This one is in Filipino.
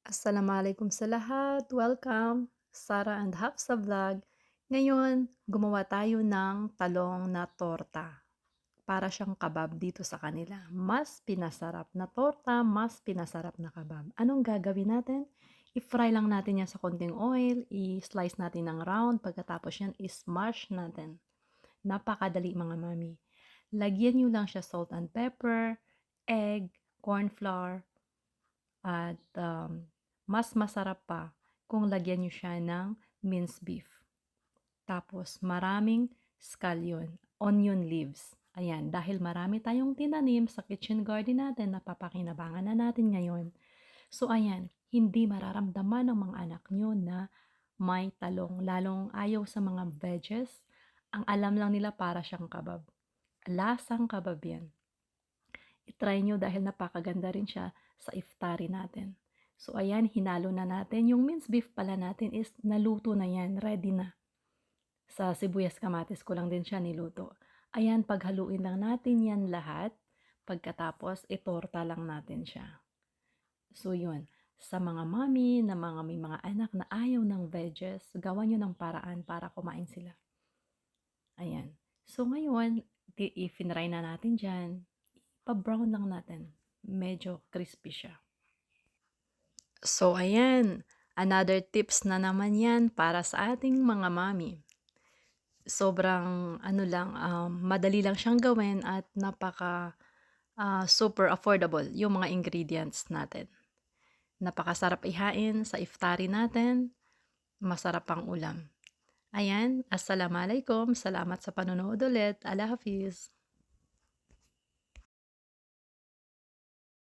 Assalamualaikum sa lahat. Welcome, Sarah and Hafsa Vlog. Ngayon, gumawa tayo ng talong na torta. Para siyang kabab dito sa kanila. Mas pinasarap na torta, mas pinasarap na kabab. Anong gagawin natin? I-fry lang natin yan sa konting oil, i-slice natin ng round, pagkatapos yan, i-smash natin. Napakadali mga mami. Lagyan nyo lang siya salt and pepper, egg, corn flour, at mas masarap pa kung lagyan nyo siya ng minced beef. Tapos maraming scallion, onion leaves. Ayan, dahil marami tayong tinanim sa kitchen garden natin na papakinabangan na natin ngayon. So ayan, hindi mararamdaman ng mga anak nyo na may talong, lalong ayaw sa mga veggies. Ang alam lang nila para siyang kabab. Lasang kabab yan. I-try nyo dahil napakaganda rin siya sa iftari natin. So ayan, hinalo na natin. Yung minced beef pala natin is naluto na yan, ready na. Sa sibuyas kamatis ko lang din siya niluto. Ayan, paghaluin lang natin yan lahat. Pagkatapos, itorta lang natin siya. So yun, sa mga mami na may mga anak na ayaw ng veggies, gawan nyo ng paraan para kumain sila. Ayan. So ngayon, i-finry na natin dyan. Pa-brown lang natin. Medyo crispy siya. So, ayan. Another tips na naman yan para sa ating mga mami. Sobrang, madali lang siyang gawin at super affordable yung mga ingredients natin. Napakasarap ihain sa iftari natin. Masarap pang ulam. Ayan. Assalamualaikum. Salamat sa panonood ulit. Allah Hafiz.